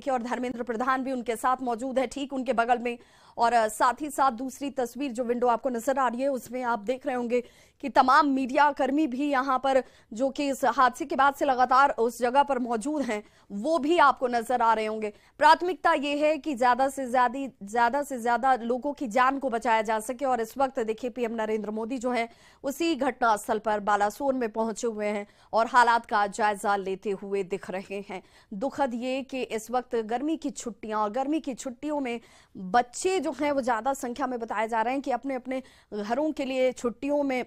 देखिए, और धर्मेंद्र प्रधान भी उनके साथ मौजूद है, ठीक उनके बगल में। और साथ ही साथ दूसरी तस्वीर जो विंडो आपको नजर आ रही है उसमें आप देख रहे होंगे कि तमाम मीडिया कर्मी भी यहाँ पर, जो कि इस हादसे के बाद से लगातार उस जगह पर मौजूद हैं, वो भी आपको नजर आ रहे होंगे। प्राथमिकता ये है कि ज्यादा से ज्यादा लोगों की जान को बचाया जा सके। और इस वक्त देखिए पीएम नरेंद्र मोदी जो है उसी घटनास्थल पर बालासोर में पहुंचे हुए हैं और हालात का जायजा लेते हुए दिख रहे हैं। दुखद ये कि इस वक्त गर्मी की छुट्टियों में बच्चे जो हैं वो ज्यादा संख्या में बताया जा रहे हैं कि अपने अपने घरों के लिए छुट्टियों में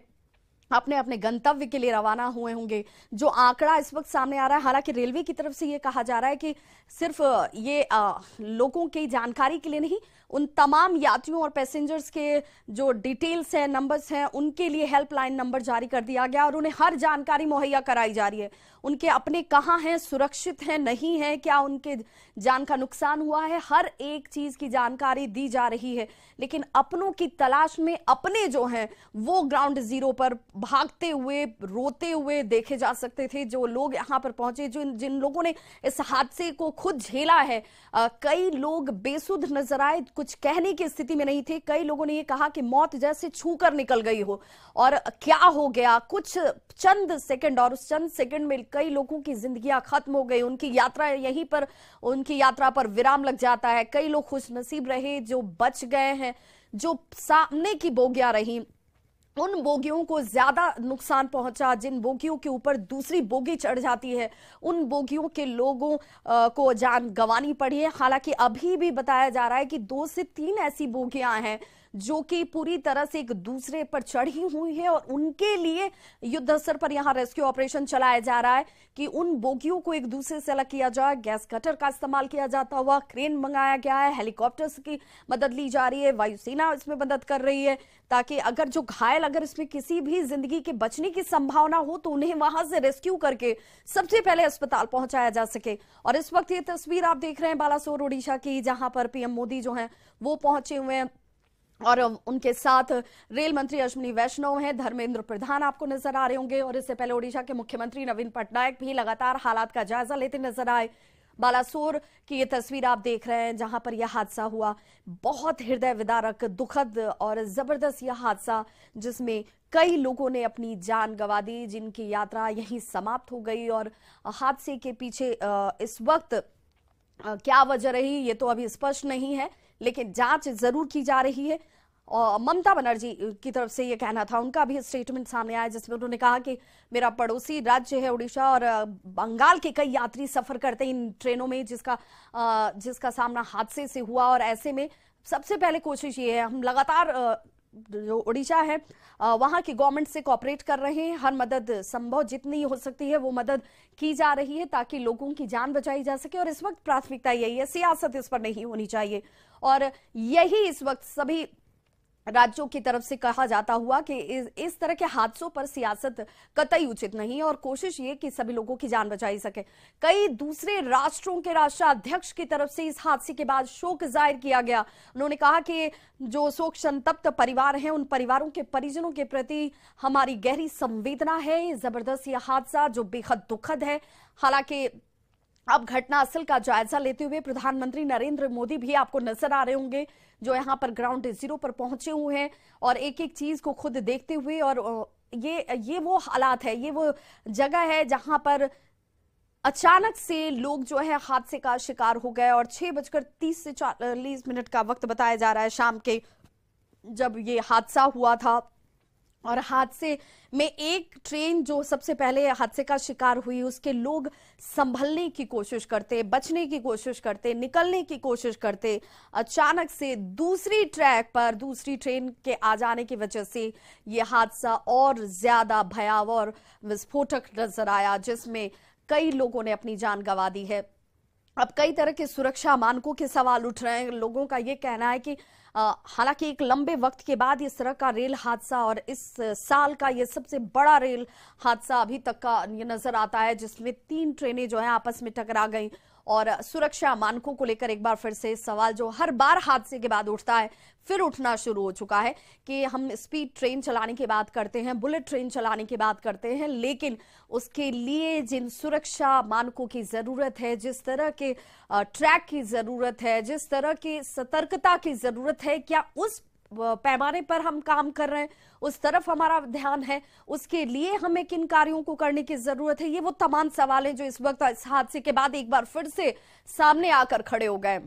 अपने अपने गंतव्य के लिए रवाना हुए होंगे। जो आंकड़ा इस वक्त सामने आ रहा है, हालांकि रेलवे की तरफ से ये कहा जा रहा है कि सिर्फ ये लोगों की जानकारी के लिए नहीं, उन तमाम यात्रियों और पैसेंजर्स के जो डिटेल्स हैं, नंबर्स हैं, उनके लिए हेल्पलाइन नंबर जारी कर दिया गया और उन्हें हर जानकारी मुहैया कराई जा रही है। उनके अपने कहाँ हैं, सुरक्षित हैं, नहीं है, क्या उनके जान का नुकसान हुआ है, हर एक चीज की जानकारी दी जा रही है। लेकिन अपनों की तलाश में अपने जो हैं वो ग्राउंड जीरो पर भागते हुए, रोते हुए देखे जा सकते थे। जो लोग यहाँ पर पहुंचे, जिन लोगों ने इस हादसे को खुद झेला है, कई लोग बेसुध नजर आए, कुछ कहने की स्थिति में नहीं थे। कई लोगों ने ये कहा कि मौत जैसे छूकर निकल गई हो और क्या हो गया, कुछ चंद सेकंड, और उस चंद सेकंड में कई लोगों की जिंदगियां खत्म हो गई। उनकी यात्रा पर विराम लग जाता है। कई लोग खुश नसीब रहे जो बच गए हैं। जो सामने की बोगियां रही, उन बोगियों को ज्यादा नुकसान पहुंचा। जिन बोगियों के ऊपर दूसरी बोगी चढ़ जाती है, उन बोगियों के लोगों को जान गंवानी पड़ी है। हालांकि अभी भी बताया जा रहा है कि 2 से 3 ऐसी बोगियां हैं जो कि पूरी तरह से एक दूसरे पर चढ़ी हुई है और उनके लिए युद्ध स्तर पर यहां रेस्क्यू ऑपरेशन चलाया जा रहा है कि उन बोगियों को एक दूसरे से अलग किया जाए। गैस कटर का इस्तेमाल किया जाता हुआ क्रेन मंगाया गया है, हेलीकॉप्टर्स की मदद ली जा रही है, वायुसेना इसमें मदद कर रही है, ताकि अगर जो घायल, अगर इसमें किसी भी जिंदगी के बचने की संभावना हो तो उन्हें वहां से रेस्क्यू करके सबसे पहले अस्पताल पहुंचाया जा सके। और इस वक्त ये तस्वीर आप देख रहे हैं बालासोर ओडिशा की, जहां पर पीएम मोदी जो है वो पहुंचे हुए हैं और उनके साथ रेल मंत्री अश्विनी वैष्णव हैं, धर्मेंद्र प्रधान आपको नजर आ रहे होंगे। और इससे पहले ओडिशा के मुख्यमंत्री नवीन पटनायक भी लगातार हालात का जायजा लेते नजर आए। बालासोर की ये तस्वीर आप देख रहे हैं जहां पर यह हादसा हुआ। बहुत हृदय विदारक, दुखद और जबरदस्त यह हादसा, जिसमें कई लोगों ने अपनी जान गंवा दी, जिनकी यात्रा यहीं समाप्त हो गई। और हादसे के पीछे इस वक्त क्या वजह रही ये तो अभी स्पष्ट नहीं है, लेकिन जांच जरूर की जा रही है। और ममता बनर्जी की तरफ से ये कहना था, उनका भी स्टेटमेंट सामने आया जिसमें उन्होंने कहा कि मेरा पड़ोसी राज्य है उड़ीसा और बंगाल के कई यात्री सफर करते हैं इन ट्रेनों में जिसका सामना हादसे से हुआ। और ऐसे में सबसे पहले कोशिश ये है, हम लगातार जो उड़ीसा है वहां की गवर्नमेंट से कोऑपरेट कर रहे हैं, हर मदद संभव जितनी हो सकती है वो मदद की जा रही है ताकि लोगों की जान बचाई जा सके। और इस वक्त प्राथमिकता यही है, सियासत इस पर नहीं होनी चाहिए। और यही इस वक्त सभी राज्यों की तरफ से कहा जाता हुआ कि इस तरह के हादसों पर सियासत कतई उचित नहीं, और कोशिश ये कि सभी लोगों की जान बचाई सके। कई दूसरे राष्ट्रों के राष्ट्राध्यक्ष की तरफ से इस हादसे के बाद शोक जाहिर किया गया। उन्होंने कहा कि जो शोक संतप्त परिवार हैं, उन परिवारों के परिजनों के प्रति हमारी गहरी संवेदना है। ये जबरदस्त यह हादसा जो बेहद दुखद है। हालांकि अब घटनास्थल का जायजा लेते हुए प्रधानमंत्री नरेंद्र मोदी भी आपको नजर आ रहे होंगे, जो यहां पर ग्राउंड जीरो पर पहुंचे हुए हैं और एक एक चीज को खुद देखते हुए। और ये वो हालात है, ये वो जगह है जहां पर अचानक से लोग जो है हादसे का शिकार हो गए। और 6:30 से 40 का वक्त बताया जा रहा है शाम के, जब ये हादसा हुआ था। और हादसे में एक ट्रेन जो सबसे पहले हादसे का शिकार हुई, उसके लोग संभलने की कोशिश करते, बचने की कोशिश करते, निकलने की कोशिश करते। अचानक से दूसरी ट्रैक पर दूसरी ट्रेन के आ जाने की वजह से यह हादसा और ज्यादा भयावह और विस्फोटक नजर आया, जिसमें कई लोगों ने अपनी जान गंवा दी है। अब कई तरह के सुरक्षा मानकों के सवाल उठ रहे हैं। लोगों का यह कहना है कि हालांकि एक लंबे वक्त के बाद इस तरह का रेल हादसा, और इस साल का यह सबसे बड़ा रेल हादसा अभी तक का ये नजर आता है, जिसमें 3 ट्रेनें जो है आपस में टकरा गई और सुरक्षा मानकों को लेकर एक बार फिर से सवाल जो हर बार हादसे के बाद उठता है फिर उठना शुरू हो चुका है कि हम स्पीड ट्रेन चलाने की बात करते हैं, बुलेट ट्रेन चलाने की बात करते हैं, लेकिन उसके लिए जिन सुरक्षा मानकों की जरूरत है, जिस तरह के ट्रैक की जरूरत है, जिस तरह की सतर्कता की जरूरत है, क्या उस पैमाने पर हम काम कर रहे हैं, उस तरफ हमारा ध्यान है, उसके लिए हमें किन कार्यों को करने की जरूरत है? ये वो तमाम सवाल हैं जो इस वक्त इस हादसे के बाद एक बार फिर से सामने आकर खड़े हो गए।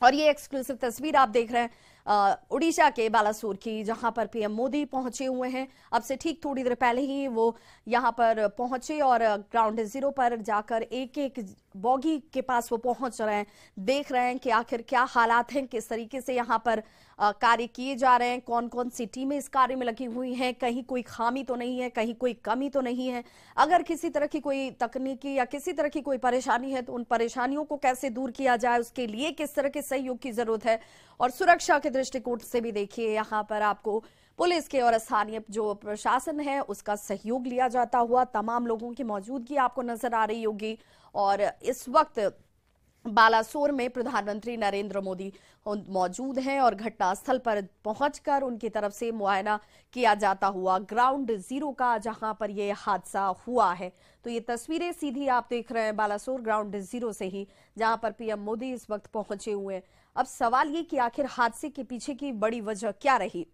और ये एक्सक्लूसिव तस्वीर आप देख रहे हैं उड़ीसा के बालासोर की, जहां पर पीएम मोदी पहुंचे हुए हैं। अब से ठीक थोड़ी देर पहले ही वो यहां पर पहुंचे और ग्राउंड जीरो पर जाकर एक एक बॉगी के पास वो पहुंच रहे हैं, देख रहे हैं कि आखिर क्या हालात हैं, किस तरीके से यहां पर कार्य किए जा रहे हैं, कौन कौन सी टीमें इस कार्य में लगी हुई हैं, कहीं कोई खामी तो नहीं है, कहीं कोई कमी तो नहीं है। अगर किसी तरह की कोई तकनीकी या किसी तरह की कोई परेशानी है तो उन परेशानियों को कैसे दूर किया जाए, उसके लिए किस तरह के सहयोग की जरूरत है। और सुरक्षा के दृष्टिकोण से भी देखिए यहाँ पर आपको पुलिस के और स्थानीय जो प्रशासन है उसका सहयोग लिया जाता हुआ तमाम लोगों की मौजूदगी आपको नजर आ रही होगी। और इस वक्त बालासोर में प्रधानमंत्री नरेंद्र मोदी मौजूद हैं और घटनास्थल पर पहुंचकर उनकी तरफ से मुआयना किया जाता हुआ ग्राउंड जीरो का, जहां पर यह हादसा हुआ है। तो ये तस्वीरें सीधी आप देख रहे हैं बालासोर ग्राउंड जीरो से ही, जहां पर पीएम मोदी इस वक्त पहुंचे हुए हैं। अब सवाल ये कि आखिर हादसे के पीछे की बड़ी वजह क्या रही,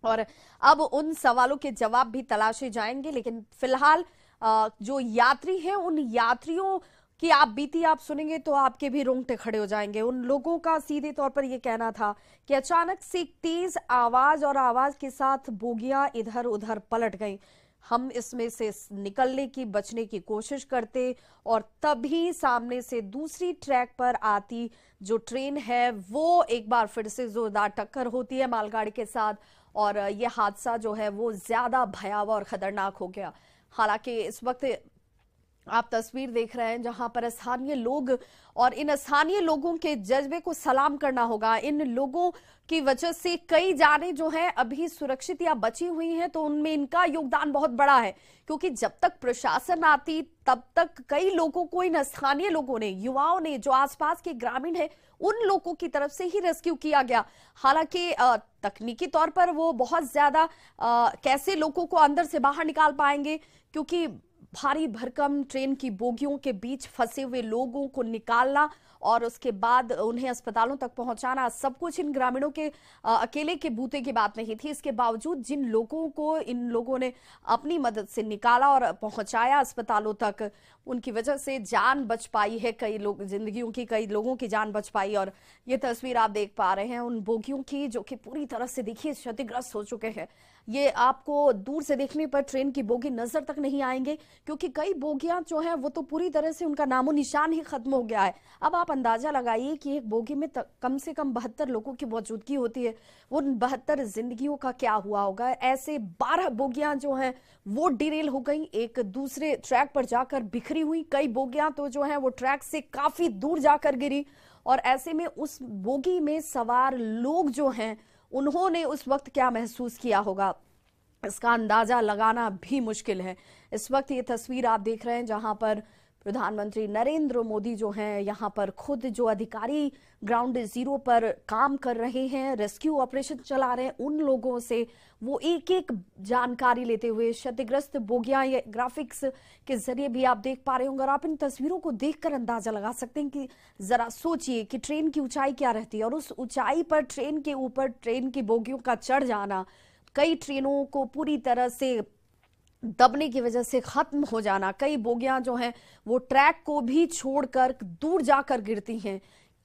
और अब उन सवालों के जवाब भी तलाशे जाएंगे। लेकिन फिलहाल जो यात्री हैं उन यात्रियों कि आप बीती आप सुनेंगे तो आपके भी रोंगटे खड़े हो जाएंगे। उन लोगों का सीधे तौर पर यह कहना था कि अचानक से तेज आवाज और आवाज के साथ बोगियां इधर उधर पलट गईं। हम इसमें से निकलने की बचने की कोशिश करते और तभी सामने से दूसरी ट्रैक पर आती जो ट्रेन है वो एक बार फिर से जोरदार टक्कर होती है मालगाड़ी के साथ, और यह हादसा जो है वो ज्यादा भयावह और खतरनाक हो गया। हालांकि इस वक्त आप तस्वीर देख रहे हैं जहां पर स्थानीय लोग, और इन स्थानीय लोगों के जज्बे को सलाम करना होगा। इन लोगों की वजह से कई जानें जो हैं अभी सुरक्षित या बची हुई हैं, तो उनमें इनका योगदान बहुत बड़ा है, क्योंकि जब तक प्रशासन आती तब तक कई लोगों को इन स्थानीय लोगों ने, युवाओं ने, जो आसपास के ग्रामीण है, उन लोगों की तरफ से ही रेस्क्यू किया गया। हालांकि तकनीकी तौर पर वो बहुत ज्यादा कैसे लोगों को अंदर से बाहर निकाल पाएंगे, क्योंकि भारी भरकम ट्रेन की बोगियों के बीच फंसे हुए लोगों को निकालना और उसके बाद उन्हें अस्पतालों तक पहुंचाना, सब कुछ इन ग्रामीणों के अकेले के बूते की बात नहीं थी। इसके बावजूद जिन लोगों को इन लोगों ने अपनी मदद से निकाला और पहुंचाया अस्पतालों तक, उनकी वजह से जान बच पाई है, कई लोग जिंदगियों की, कई लोगों की जान बच पाई। और ये तस्वीर आप देख पा रहे हैं उन बोगियों की जो कि पूरी तरह से देखिए क्षतिग्रस्त हो चुके हैं। ये आपको दूर से देखने पर ट्रेन की बोगी नजर तक नहीं आएंगे, क्योंकि कई बोगियां जो हैं वो तो पूरी तरह से उनका नामो निशान ही खत्म हो गया है। अब आप अंदाजा लगाइए कि एक बोगी में कम से कम 72 लोगों की मौजूदगी होती है, उन 72 जिंदगियों का क्या हुआ होगा। ऐसे 12 बोगियां जो हैं वो डिरेल हो गई, एक दूसरे ट्रैक पर जाकर बिखरी हुई। कई बोगियां तो जो है वो ट्रैक से काफी दूर जाकर गिरी, और ऐसे में उस बोगी में सवार लोग जो हैं उन्होंने उस वक्त क्या महसूस किया होगा, इसका अंदाजा लगाना भी मुश्किल है। इस वक्त ये तस्वीर आप देख रहे हैं जहां पर प्रधानमंत्री नरेंद्र मोदी जो हैं यहाँ पर खुद जो अधिकारी ग्राउंड जीरो पर काम कर रहे हैं, रेस्क्यू ऑपरेशन चला रहे हैं, उन लोगों से वो एक एक जानकारी लेते हुए क्षतिग्रस्त बोगियां, ये ग्राफिक्स के जरिए भी आप देख पा रहे होंगे। और आप इन तस्वीरों को देखकर अंदाजा लगा सकते हैं कि जरा सोचिए कि ट्रेन की ऊंचाई क्या रहती है, और उस ऊंचाई पर ट्रेन के ऊपर ट्रेन की बोगियों का चढ़ जाना, कई ट्रेनों को पूरी तरह से दबने की वजह से खत्म हो जाना, कई बोगियां जो हैं वो ट्रैक को भी छोड़कर दूर जाकर गिरती हैं।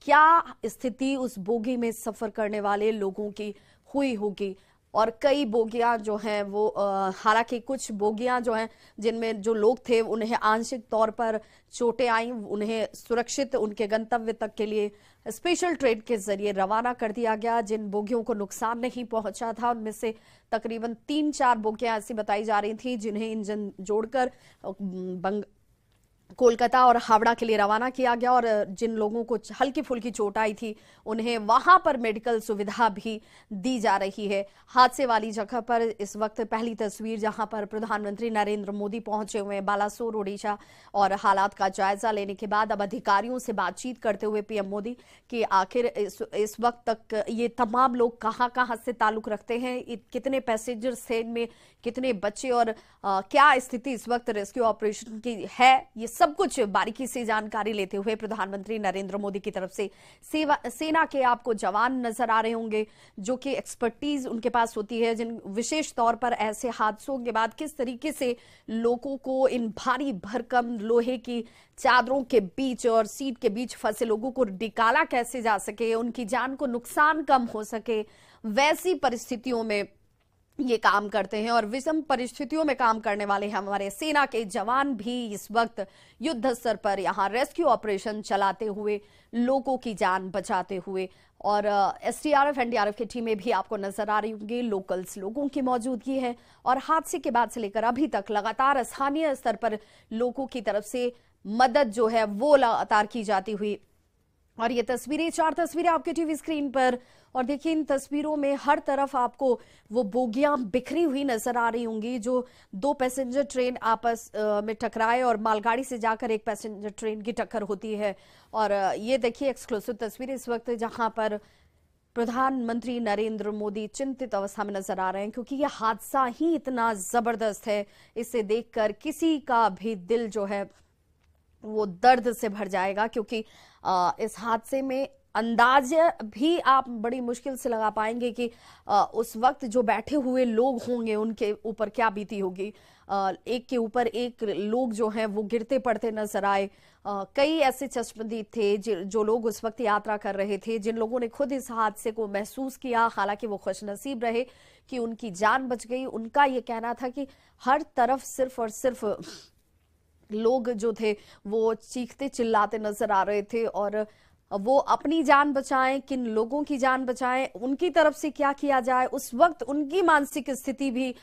क्या स्थिति उस बोगी में सफर करने वाले लोगों की हुई होगी। और कई बोगियां जो हैं वो हालांकि कुछ बोगियां जो हैं जिनमें जो लोग थे उन्हें आंशिक तौर पर चोटें आई, उन्हें सुरक्षित उनके गंतव्य तक के लिए स्पेशल ट्रेन के जरिए रवाना कर दिया गया। जिन बोगियों को नुकसान नहीं पहुंचा था उनमें से तकरीबन 3-4 बोगियां ऐसी बताई जा रही थी जिन्हें इंजन जोड़कर कोलकाता और हावड़ा के लिए रवाना किया गया और जिन लोगों को हल्की फुल्की चोट आई थी उन्हें वहां पर मेडिकल सुविधा भी दी जा रही है। हादसे वाली जगह पर इस वक्त पहली तस्वीर जहां पर प्रधानमंत्री नरेंद्र मोदी पहुंचे हुए हैं बालासोर ओडिशा और हालात का जायजा लेने के बाद अब अधिकारियों से बातचीत करते हुए पीएम मोदी कि आखिर इस वक्त तक ये तमाम लोग कहां से ताल्लुक रखते हैं, कितने पैसेंजर्स थे, इनमें कितने बच्चे और क्या स्थिति इस वक्त रेस्क्यू ऑपरेशन की है, ये सब कुछ बारीकी से जानकारी लेते हुए प्रधानमंत्री नरेंद्र मोदी की तरफ से सेना के आपको जवान नजर आ रहे होंगे जो कि एक्सपर्टीज उनके पास होती है, जिन विशेष तौर पर ऐसे हादसों के बाद किस तरीके से लोगों को इन भारी भरकम लोहे की चादरों के बीच और सीट के बीच फंसे लोगों को निकाला कैसे जा सके, उनकी जान को नुकसान कम हो सके, वैसी परिस्थितियों में ये काम करते हैं। और विषम परिस्थितियों में काम करने वाले हमारे सेना के जवान भी इस वक्त युद्ध स्तर पर यहां रेस्क्यू ऑपरेशन चलाते हुए लोगों की जान बचाते हुए, और एसडीआरएफ एनडीआरएफ की टीमें भी आपको नजर आ रही होंगी, लोकल्स लोगों की मौजूदगी है और हादसे के बाद से लेकर अभी तक लगातार स्थानीय स्तर पर लोगों की तरफ से मदद जो है वो लगातार की जाती हुई। और ये तस्वीरें, 4 तस्वीरें आपके टीवी स्क्रीन पर, और देखिए इन तस्वीरों में हर तरफ आपको वो बोगियां बिखरी हुई नजर आ रही होंगी जो 2 पैसेंजर ट्रेन आपस में टकराए और मालगाड़ी से जाकर एक पैसेंजर ट्रेन की टक्कर होती है। और ये देखिए एक्सक्लूसिव तस्वीरें इस वक्त जहां पर प्रधानमंत्री नरेंद्र मोदी चिंतित अवस्था में नजर आ रहे हैं क्योंकि यह हादसा ही इतना जबरदस्त है, इसे देखकर किसी का भी दिल जो है वो दर्द से भर जाएगा, क्योंकि इस हादसे में अंदाजा भी आप बड़ी मुश्किल से लगा पाएंगे कि उस वक्त जो बैठे हुए लोग होंगे उनके ऊपर क्या बीती होगी। एक के ऊपर एक लोग जो हैं वो गिरते पड़ते नजर आए। कई ऐसे चश्मदीद थे जो लोग उस वक्त यात्रा कर रहे थे, जिन लोगों ने खुद इस हादसे को महसूस किया, हालांकि वो खुशनसीब रहे कि उनकी जान बच गई। उनका ये कहना था कि हर तरफ सिर्फ और सिर्फ लोग जो थे वो चीखते चिल्लाते नजर आ रहे थे और वो अपनी जान बचाएं, किन लोगों की जान बचाएं, उनकी तरफ से क्या किया जाए, उस वक्त उनकी मानसिक स्थिति भी